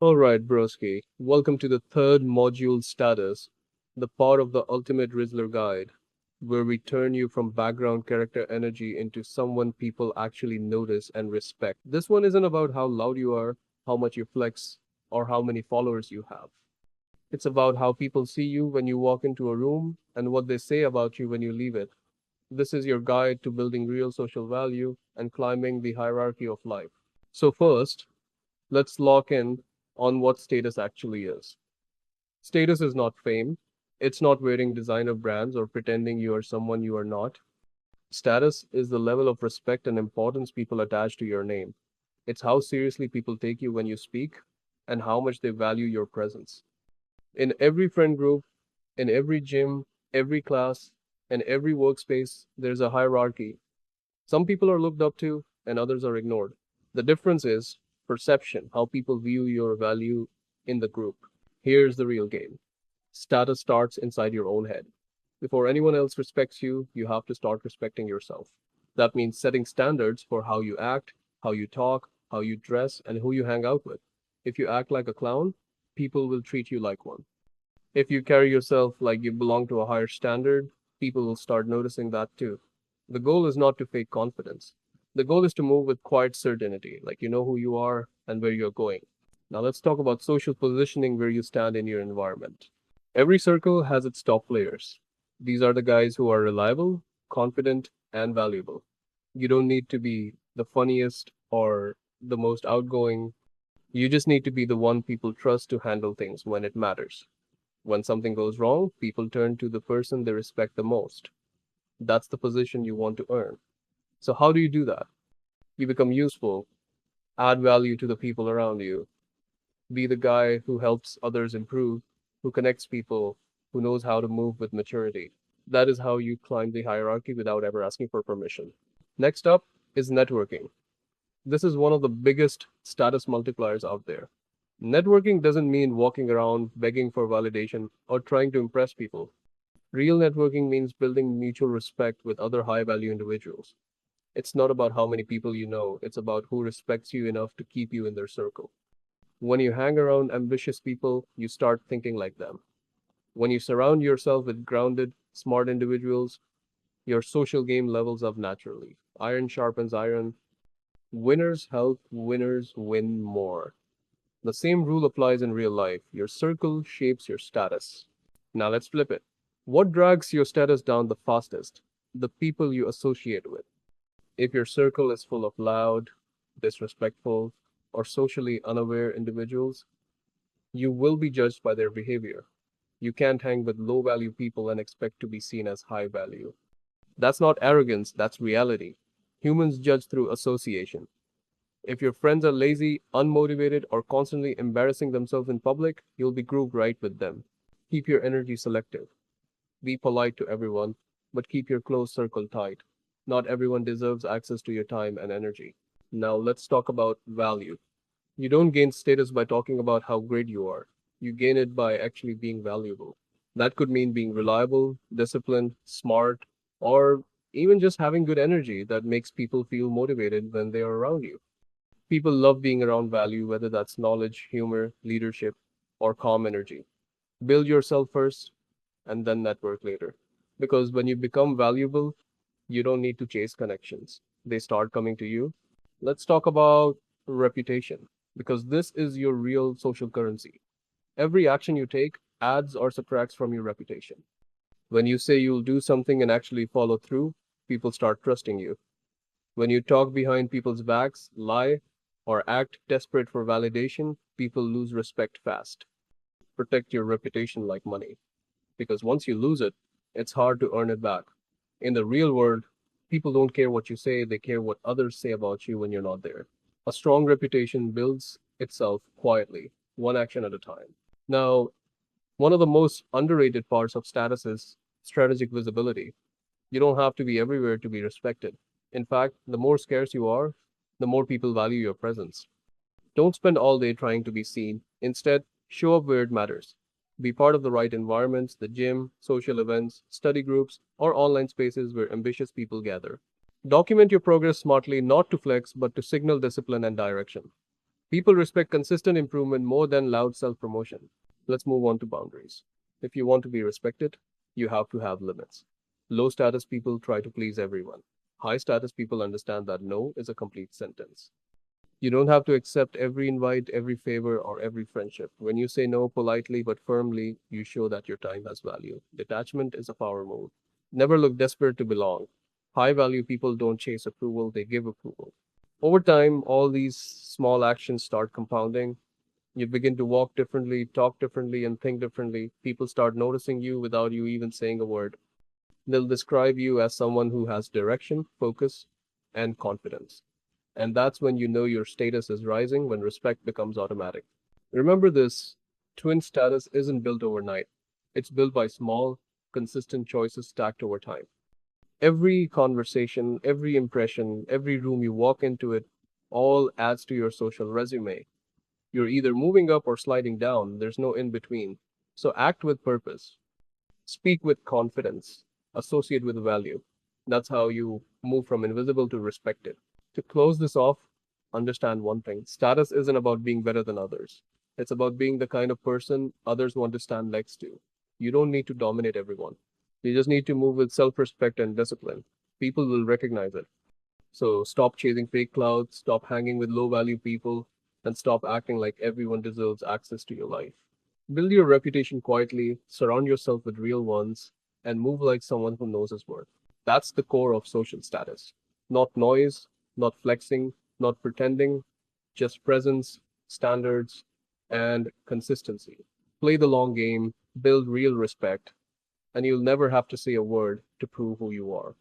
Alright, broski. Welcome to the third module status, the part of the ultimate Rizzler guide, where we turn you from background character energy into someone people actually notice and respect. This one isn't about how loud you are, how much you flex, or how many followers you have. It's about how people see you when you walk into a room and what they say about you when you leave it. This is your guide to building real social value and climbing the hierarchy of life. So, first, let's lock in on what status actually is. Status is not fame. It's not wearing designer brands or pretending you are someone you are not. Status is the level of respect and importance people attach to your name. It's how seriously people take you when you speak and how much they value your presence. In every friend group, in every gym, every class, and every workspace, there's a hierarchy. Some people are looked up to and others are ignored. The difference is perception, how people view your value in the group. Here's the real game. Status starts inside your own head. Before anyone else respects you, you have to start respecting yourself. That means setting standards for how you act, how you talk, how you dress, and who you hang out with. If you act like a clown, people will treat you like one. If you carry yourself like you belong to a higher standard, people will start noticing that too. The goal is not to fake confidence. The goal is to move with quiet certainty, like you know who you are and where you're going. Now let's talk about social positioning where you stand in your environment. Every circle has its top players. These are the guys who are reliable, confident, and valuable. You don't need to be the funniest or the most outgoing. You just need to be the one people trust to handle things when it matters. When something goes wrong, people turn to the person they respect the most. That's the position you want to earn. So, how do you do that? You become useful, add value to the people around you, be the guy who helps others improve, who connects people, who knows how to move with maturity. That is how you climb the hierarchy without ever asking for permission. Next up is networking. This is one of the biggest status multipliers out there. Networking doesn't mean walking around begging for validation or trying to impress people. Real networking means building mutual respect with other high value individuals. It's not about how many people you know, it's about who respects you enough to keep you in their circle. When you hang around ambitious people, you start thinking like them. When you surround yourself with grounded, smart individuals, your social game levels up naturally. Iron sharpens iron. Winners help winners win more. The same rule applies in real life. Your circle shapes your status. Now let's flip it. What drags your status down the fastest? The people you associate with. If your circle is full of loud, disrespectful, or socially unaware individuals, you will be judged by their behavior. You can't hang with low value people and expect to be seen as high value. That's not arrogance, that's reality. Humans judge through association. If your friends are lazy, unmotivated, or constantly embarrassing themselves in public, you'll be grouped right with them. Keep your energy selective. Be polite to everyone, but keep your close circle tight. Not everyone deserves access to your time and energy. Now let's talk about value. You don't gain status by talking about how great you are. You gain it by actually being valuable. That could mean being reliable, disciplined, smart, or even just having good energy that makes people feel motivated when they are around you. People love being around value, whether that's knowledge, humor, leadership, or calm energy. Build yourself first and then network later. Because when you become valuable, you don't need to chase connections. They start coming to you. Let's talk about reputation, because this is your real social currency. Every action you take adds or subtracts from your reputation. When you say you'll do something and actually follow through, people start trusting you. When you talk behind people's backs, lie, or act desperate for validation, people lose respect fast. Protect your reputation like money, because once you lose it, it's hard to earn it back. In the real world, people don't care what you say, they care what others say about you when you're not there. A strong reputation builds itself quietly, one action at a time. Now, one of the most underrated parts of status is strategic visibility. You don't have to be everywhere to be respected. In fact, the more scarce you are, the more people value your presence. Don't spend all day trying to be seen. Instead, show up where it matters. Be part of the right environments, the gym, social events, study groups, or online spaces where ambitious people gather. Document your progress smartly, not to flex, but to signal discipline and direction. People respect consistent improvement more than loud self promotion. Let's move on to boundaries. If you want to be respected, you have to have limits. Low status people try to please everyone. High status people understand that no is a complete sentence. You don't have to accept every invite, every favor, or every friendship. When you say no politely but firmly, you show that your time has value. Detachment is a power move. Never look desperate to belong. High value people don't chase approval, they give approval. Over time, all these small actions start compounding. You begin to walk differently, talk differently, and think differently. People start noticing you without you even saying a word. They'll describe you as someone who has direction, focus, and confidence. And that's when you know your status is rising, when respect becomes automatic. Remember this, twin status isn't built overnight. It's built by small, consistent choices stacked over time. Every conversation, every impression, every room you walk into it, all adds to your social resume. You're either moving up or sliding down. There's no in between. So act with purpose, speak with confidence, associate with value. That's how you move from invisible to respected. To close this off, understand one thing: status isn't about being better than others. It's about being the kind of person others want to stand next to. You don't need to dominate everyone. You just need to move with self respect and discipline. People will recognize it. So stop chasing fake clouds, stop hanging with low value people, and stop acting like everyone deserves access to your life. Build your reputation quietly, surround yourself with real ones, and move like someone who knows his worth. That's the core of social status. Not noise, not flexing, not pretending, just presence, standards, and consistency. Play the long game, build real respect, and you'll never have to say a word to prove who you are.